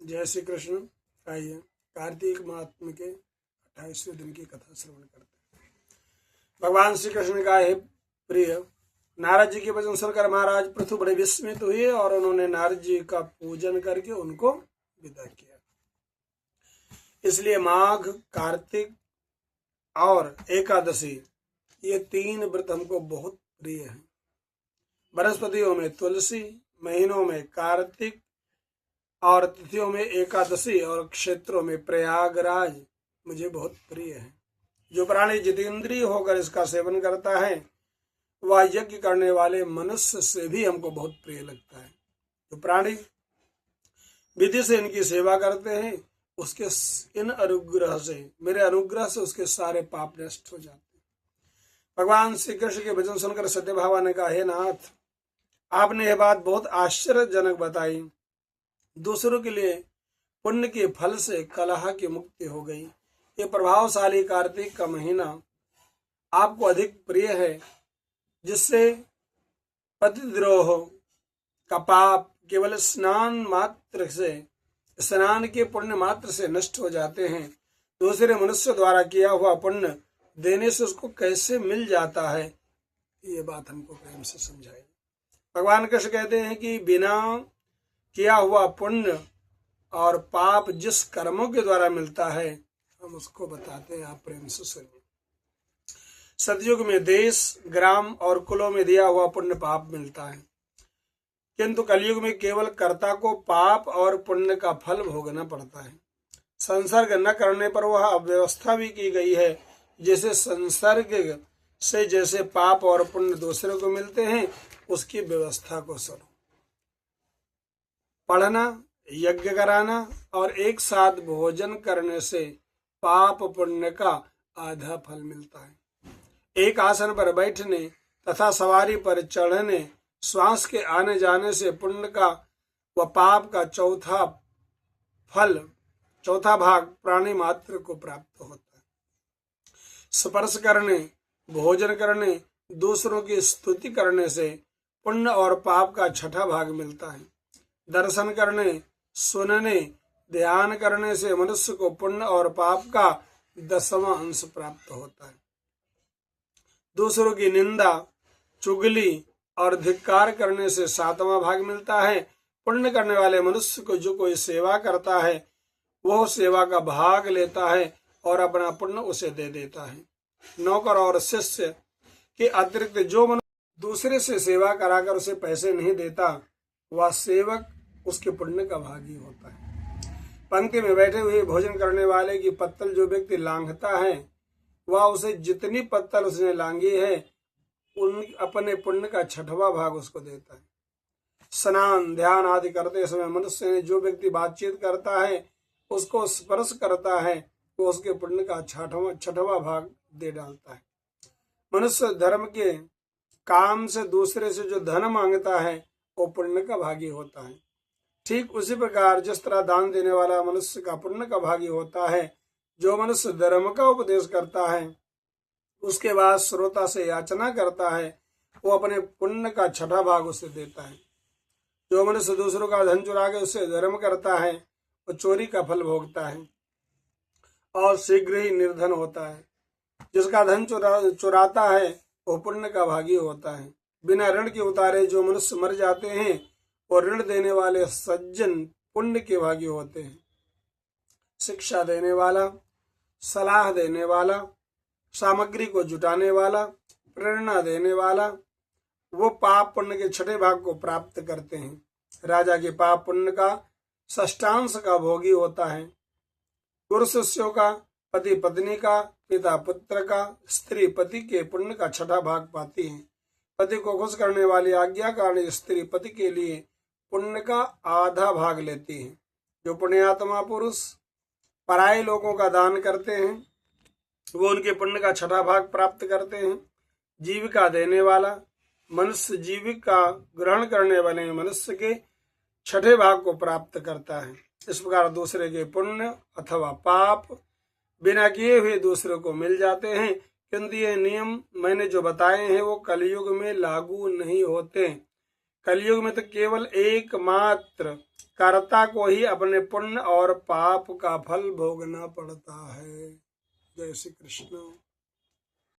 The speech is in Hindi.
जय श्री कृष्ण। आइए कार्तिक महात्म के 28वें दिन की कथा श्रवण करते हैं। भगवान श्री कृष्ण का है प्रिय नारद जी के वचन सुनकर महाराज पृथु बड़े विस्मित हुए और उन्होंने नारद जी का पूजन करके उनको विदा किया। इसलिए माघ, कार्तिक और एकादशी ये 3 व्रत हमको बहुत प्रिय हैं। बृहस्पतियों में तुलसी, महीनों में कार्तिक और तिथियों में एकादशी और क्षेत्रों में प्रयागराज मुझे बहुत प्रिय है। जो प्राणी जितेंद्रिय होकर इसका सेवन करता है वह यज्ञ करने वाले मनुष्य से भी हमको बहुत प्रिय लगता है। जो प्राणी विधि से इनकी सेवा करते हैं उसके इन अनुग्रह से, मेरे अनुग्रह से उसके सारे पाप नष्ट हो जाते हैं। भगवान श्री कृष्ण के वचन सुनकर सत्यभामा ने कहा, हे नाथ, आपने यह बात बहुत आश्चर्यजनक बताई। दूसरों के लिए पुण्य के फल से कलह की मुक्ति हो गई। ये प्रभावशाली कार्तिक का महीना आपको अधिक प्रिय है, जिससे पतिद्रोह का पाप केवल स्नान के पुण्य मात्र से नष्ट हो जाते हैं। दूसरे मनुष्य द्वारा किया हुआ पुण्य देने से उसको कैसे मिल जाता है, ये बात हमको प्रेम से समझाए। भगवान कृष्ण कहते हैं कि बिना किया हुआ पुण्य और पाप जिस कर्मों के द्वारा मिलता है हम उसको बताते हैं, आप प्रेम से सुनिए। सतयुग में देश, ग्राम और कुलों में दिया हुआ पुण्य पाप मिलता है, किंतु कलयुग में केवल कर्ता को पाप और पुण्य का फल भोगना पड़ता है। संसर्ग न करने पर वह अव्यवस्था भी की गई है। जैसे संसर्ग से जैसे पाप और पुण्य दूसरे को मिलते हैं उसकी व्यवस्था को सुनो। पढ़ना, यज्ञ कराना और एक साथ भोजन करने से पाप पुण्य का आधा फल मिलता है। एक आसन पर बैठने तथा सवारी पर चढ़ने, श्वास के आने जाने से पुण्य का व पाप का चौथा भाग प्राणी मात्र को प्राप्त होता है। स्पर्श करने, भोजन करने, दूसरों की स्तुति करने से पुण्य और पाप का 6ठा भाग मिलता है। दर्शन करने, सुनने, ध्यान करने से मनुष्य को पुण्य और पाप का 10वां अंश प्राप्त होता है। दूसरों की निंदा, चुगली और धिक्कार करने से 7वां भाग मिलता है। पुण्य करने वाले मनुष्य को जो कोई सेवा करता है वह सेवा का भाग लेता है और अपना पुण्य उसे दे देता है। नौकर और शिष्य के अतिरिक्त जो मनुष्य दूसरे से सेवा कराकर उसे पैसे नहीं देता वह सेवक उसके पुण्य का भागी होता है। पंक्ति में बैठे हुए भोजन करने वाले की पत्तल जो व्यक्ति लांघता है वह उसे जितनी पत्तल उसने लांघी है उन अपने पुण्य का 6वां भाग उसको देता है। स्नान, ध्यान आदि करते समय मनुष्य ने जो व्यक्ति बातचीत करता है उसको स्पर्श करता है वो उसके पुण्य का 6वां भाग दे डालता है। मनुष्य धर्म के काम से दूसरे से जो धन मांगता है वो पुण्य का भागी होता है। ठीक उसी प्रकार जिस तरह दान देने वाला मनुष्य का पुण्य का भागी होता है, जो मनुष्य धर्म का उपदेश करता है उसके बाद श्रोता से याचना करता है वो अपने पुण्य का 6ठा भाग उसे देता है। जो मनुष्य दूसरों का धन चुरा के उससे धर्म करता है वो चोरी का फल भोगता है और शीघ्र ही निर्धन होता है। जिसका धन चुराता है वो पुण्य का भागी होता है। बिना ऋण के उतारे जो मनुष्य मर जाते हैं और ऋण देने वाले सज्जन पुण्य के भागी होते हैं। शिक्षा देने वाला, सलाह देने वाला, सामग्री को जुटाने वाला, प्रेरणा देने वाला वो पाप पुण्य के 6ठे भाग को प्राप्त करते हैं। राजा के पाप पुण्य का 6ष्टांश का भोगी होता है। गुरु शिष्यों का, पति पत्नी का, पिता पुत्र का, स्त्री पति के पुण्य का 6ठा भाग पाती है। पति को खुश करने वाली आज्ञाकारी स्त्री पति के लिए पुण्य का आधा भाग लेती है। जो पुण्यात्मा पुरुष पराये लोगों का दान करते हैं वो उनके पुण्य का 6ठा भाग प्राप्त करते हैं। जीविका देने वाला मनुष्य जीविका ग्रहण करने वाले मनुष्य के 6ठे भाग को प्राप्त करता है। इस प्रकार दूसरे के पुण्य अथवा पाप बिना किए हुए दूसरे को मिल जाते हैं, किंतु ये नियम मैंने जो बताए हैं वो कलयुग में लागू नहीं होते। कलयुग में तो केवल एकमात्र कर्ता को ही अपने पुण्य और पाप का फल भोगना पड़ता है। जय श्री कृष्ण।